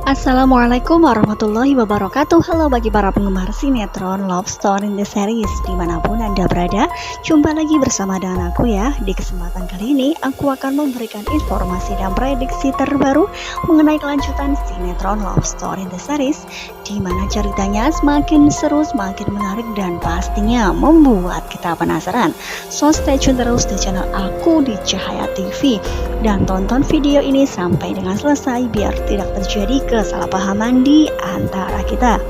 Assalamualaikum warahmatullahi wabarakatuh. Halo bagi para penggemar sinetron Love Story in the Series dimanapun Anda berada. Jumpa lagi bersama dengan aku ya. Di kesempatan kali ini aku akan memberikan informasi dan prediksi terbaru mengenai kelanjutan sinetron Love Story in the Series, di mana ceritanya semakin seru, semakin menarik, dan pastinya membuat kita penasaran. So stay tune terus di channel aku di Cahaya TV dan tonton video ini sampai dengan selesai biar tidak terjadi kesalahpahaman di antara kita.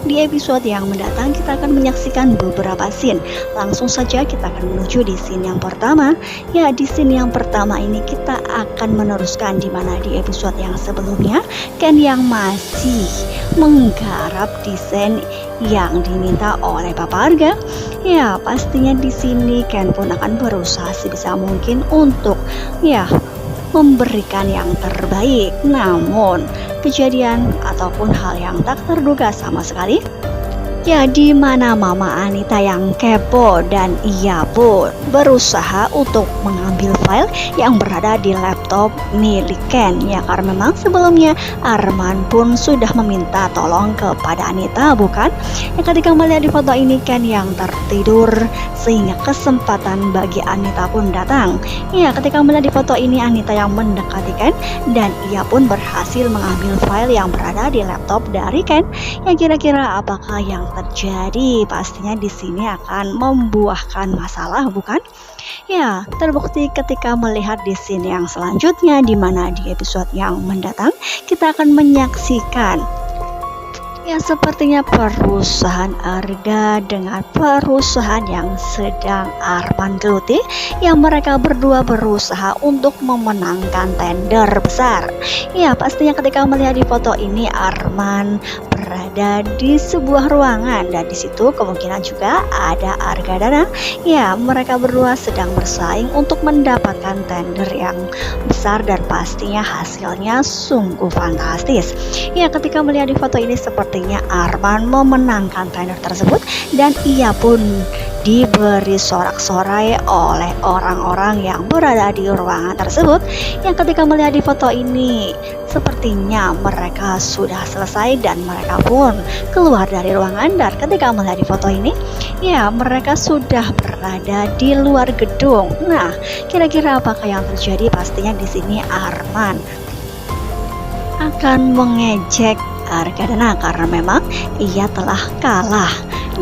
Di episode yang mendatang kita akan menyaksikan beberapa scene. Langsung saja kita akan menuju di scene yang pertama. Ya, di scene yang pertama ini kita akan meneruskan di mana di episode yang sebelumnya Ken yang masih menggarap desain yang diminta oleh Papa Arga. Ya, pastinya di sini Ken pun akan berusaha sebisa mungkin untuk memberikan yang terbaik. Namun kejadian ataupun hal yang tak terduga sama sekali, ya, di mana Mama Anita yang kepo dan ia pun berusaha untuk mengambil file yang berada di laptop milik Ken. Ya, karena memang sebelumnya Arman pun sudah meminta tolong kepada Anita, bukan? Ya, ketika melihat di foto ini Ken yang tertidur sehingga kesempatan bagi Anita pun datang. Ya, ketika melihat di foto ini Anita yang mendekati Ken dan ia pun berhasil mengambil file yang berada di laptop dari Ken. Ya, kira-kira apakah yang terjadi? Pastinya di sini akan membuahkan masalah, bukan? Ya, terbukti ketika melihat di scene yang selanjutnya, di mana di episode yang mendatang kita akan menyaksikan ya, sepertinya perusahaan Arga dengan perusahaan yang sedang Arman geluti, yang mereka berdua berusaha untuk memenangkan tender besar. Ya, pastinya ketika melihat di foto ini Arman berada di sebuah ruangan dan di situ kemungkinan juga ada Arga Dana. Ya, mereka berdua sedang bersaing untuk mendapatkan tender yang besar dan pastinya hasilnya sungguh fantastis. Ya, ketika melihat di foto ini sepertinya Arman memenangkan tender tersebut dan ia pun diberi sorak-sorai oleh orang-orang yang berada di ruangan tersebut. Yang ketika melihat di foto ini sepertinya mereka sudah selesai dan mereka pun keluar dari ruangan, dan ketika melihat di foto ini ya, mereka sudah berada di luar gedung. Nah, kira-kira apakah yang terjadi? Pastinya di sini Arman akan mengejek Arga Dana karena memang ia telah kalah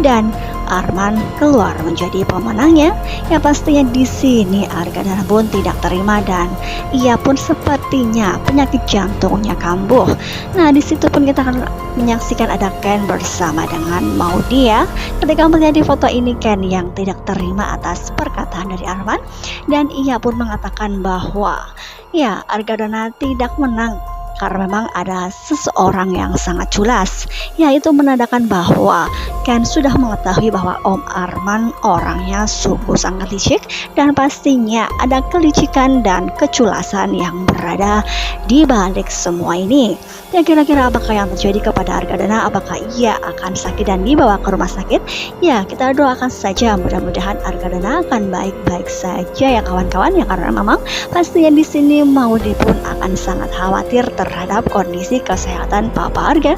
dan Arman keluar menjadi pemenangnya. Ya, pastinya di sini Arga Dana pun tidak terima dan ia pun sepertinya penyakit jantungnya kambuh. Nah, di situ pun kita akan menyaksikan ada Ken bersama dengan Maudy. Ya, ketika melihat di foto ini Ken yang tidak terima atas perkataan dari Arman dan ia pun mengatakan bahwa ya, Arga Dana tidak menang karena memang ada seseorang yang sangat culas, yaitu menandakan bahwa Ken sudah mengetahui bahwa Om Arman orangnya sungguh sangat licik dan pastinya ada kelicikan dan keculasan yang berada di balik semua ini. Ya, kira-kira apakah yang terjadi kepada Arga Dana? Apakah ia akan sakit dan dibawa ke rumah sakit? Ya, kita doakan saja mudah-mudahan Arga Dana akan baik-baik saja ya kawan-kawan, ya, karena memang pastinya di sini Maudy pun akan sangat khawatir terhadap kondisi kesehatan Papa Arga.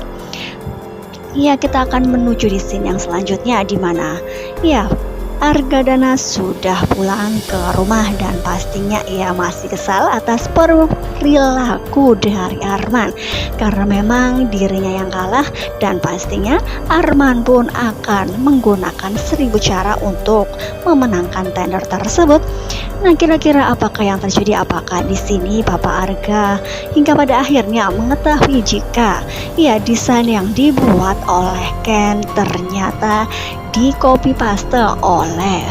Ya, kita akan menuju di scene yang selanjutnya di mana ya, Arga Dana sudah pulang ke rumah dan pastinya ia masih kesal atas perilaku dari Arman karena memang dirinya yang kalah dan pastinya Arman pun akan menggunakan 1000 cara untuk memenangkan tender tersebut. Nah, kira-kira apakah yang terjadi? Apakah di sini Papa Arga hingga pada akhirnya mengetahui jika ya, desain yang dibuat oleh Ken ternyata di copy paste oleh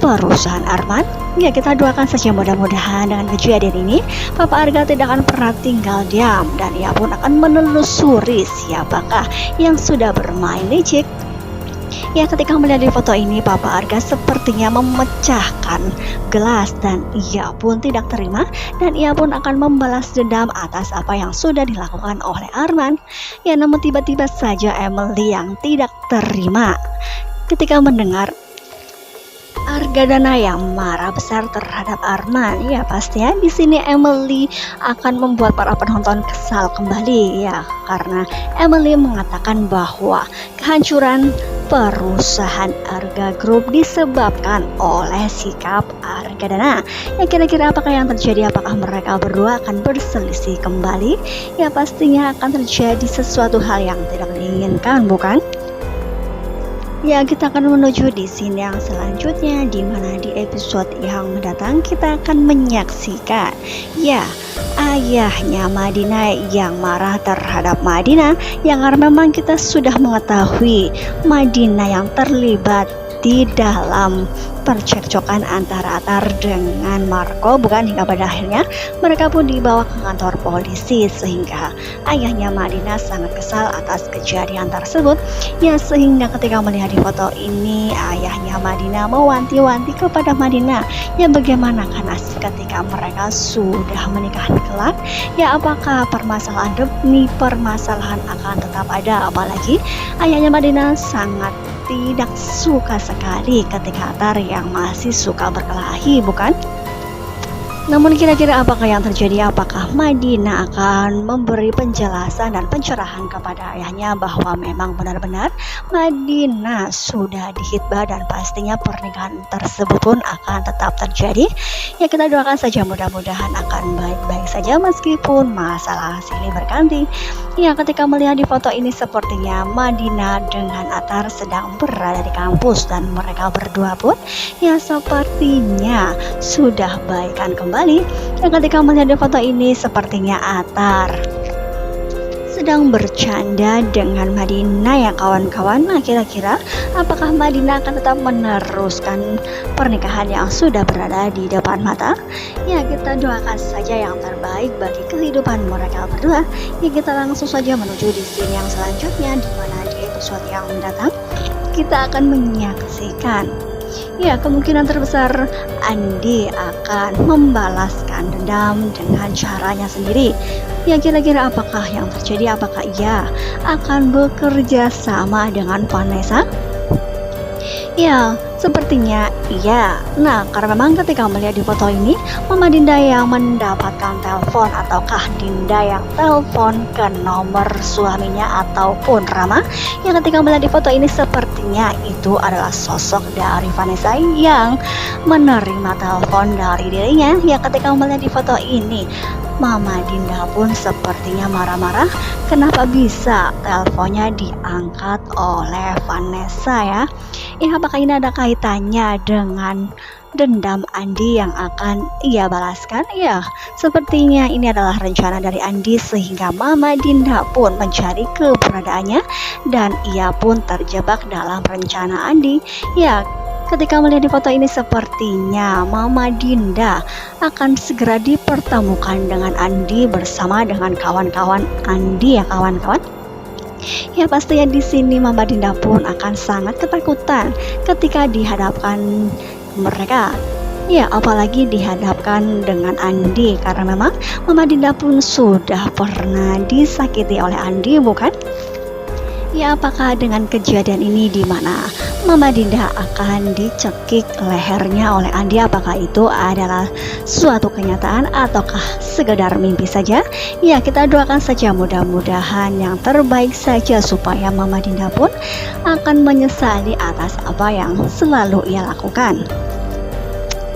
perusahaan Arman? Ya, kita doakan saja mudah-mudahan dengan kejadian ini Papa Arga tidak akan pernah tinggal diam dan ia pun akan menelusuri siapakah yang sudah bermain licik. Ya, ketika melihat di foto ini Papa Arga sepertinya memecahkan gelas dan ia pun tidak terima dan ia pun akan membalas dendam atas apa yang sudah dilakukan oleh Arman. Ya, namun tiba-tiba saja Emily yang tidak terima ketika mendengar Arga Argadana yang marah besar terhadap Arman. Ya pastinya di sini Emily akan membuat para penonton kesal kembali ya, karena Emily mengatakan bahwa kehancuran perusahaan Arga Group disebabkan oleh sikap Argadana. Ya kira-kira apakah yang terjadi? Apakah mereka berdua akan berselisih kembali? Ya pastinya akan terjadi sesuatu hal yang tidak diinginkan, bukan? Ya, kita akan menuju di scene yang selanjutnya, di mana di episode yang mendatang kita akan menyaksikan ya ayahnya Madina yang marah terhadap Madina, yang karena memang kita sudah mengetahui Madina yang terlibat di dalam percekcokan antara Atar dengan Marco, bukan, hingga pada akhirnya mereka pun dibawa ke kantor polisi, sehingga ayahnya Madina sangat kesal atas kejadian tersebut. Ya, sehingga ketika melihat di foto ini ayahnya Madina mewanti-wanti kepada Madina, ya bagaimana kan nasib ketika mereka sudah menikah kelak. Ya apakah permasalahan demi permasalahan akan tetap ada, apalagi ayahnya Madina sangat tidak suka sekali ketika Atar yang masih suka berkelahi, bukan? Namun kira-kira apakah yang terjadi? Apakah Madina akan memberi penjelasan dan pencerahan kepada ayahnya bahwa memang benar-benar Madina sudah dihitbah dan pastinya pernikahan tersebut pun akan tetap terjadi? Ya kita doakan saja, mudah-mudahan akan baik-baik saja meskipun masalah silih berganti. Ya ketika melihat di foto ini sepertinya Madina dengan Atar sedang berada di kampus, dan mereka berdua pun ya sepertinya sudah baikan kembali. Dan ketika melihat di foto ini sepertinya Atar sedang bercanda dengan Madina ya kawan-kawan. Nah kira-kira apakah Madina akan tetap meneruskan pernikahan yang sudah berada di depan mata? Ya kita doakan saja yang terbaik bagi kehidupan mereka berdua. Ya kita langsung saja menuju di scene yang selanjutnya, di mana di episode yang mendatang kita akan menyaksikan ya kemungkinan terbesar Andi akan membalaskan dendam dengan caranya sendiri. Ya kira-kira apakah yang terjadi? Apakah ia akan bekerja sama dengan Vanessa? Ya sepertinya iya. Nah karena memang ketika melihat di foto ini Mama Dinda yang mendapatkan telepon, ataukah Dinda yang telepon ke nomor suaminya ataupun Rama? Ya ketika melihat di foto ini sepertinya itu adalah sosok dari Vanessa yang menerima telepon dari dirinya. Ya ketika melihat di foto ini Mama Dinda pun sepertinya marah-marah kenapa bisa teleponnya diangkat oleh Vanessa ya. Ya apakah ini ada kaitannya dengan dendam Andi yang akan ia balaskan? Ya sepertinya ini adalah rencana dari Andi, sehingga Mama Dinda pun mencari keberadaannya dan ia pun terjebak dalam rencana Andi. Ya ketika melihat di foto ini sepertinya Mama Dinda akan segera dipertemukan dengan Andi bersama dengan kawan-kawan Andi ya kawan-kawan. Ya pastinya di sini Mama Dinda pun akan sangat ketakutan ketika dihadapkan mereka. Ya apalagi dihadapkan dengan Andi, karena memang Mama Dinda pun sudah pernah disakiti oleh Andi, bukan? Ya apakah dengan kejadian ini di mana Mama Dinda akan dicekik lehernya oleh Andi, apakah itu adalah suatu kenyataan ataukah sekedar mimpi saja? Ya kita doakan saja mudah-mudahan yang terbaik saja, supaya Mama Dinda pun akan menyesali atas apa yang selalu ia lakukan.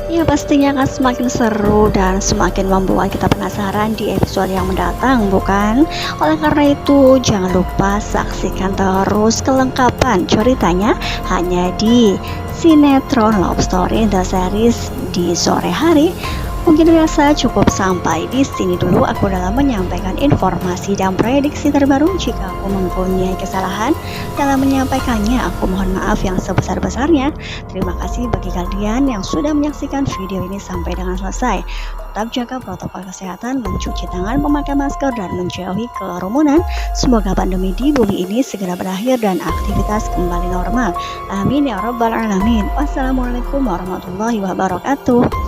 Ya pastinya akan semakin seru dan semakin membuat kita penasaran di episode yang mendatang, bukan? Oleh karena itu jangan lupa saksikan terus kelengkapan ceritanya hanya di sinetron Love Story The Series di sore hari. Mungkin biasa cukup sampai di sini dulu aku dalam menyampaikan informasi dan prediksi terbaru. Jika aku mempunyai kesalahan dalam menyampaikannya, aku mohon maaf yang sebesar-besarnya. Terima kasih bagi kalian yang sudah menyaksikan video ini sampai dengan selesai. Tetap jaga protokol kesehatan, mencuci tangan, memakai masker, dan menjauhi kerumunan. Semoga pandemi di bumi ini segera berakhir dan aktivitas kembali normal. Amin ya rabbal alamin. Wassalamualaikum warahmatullahi wabarakatuh.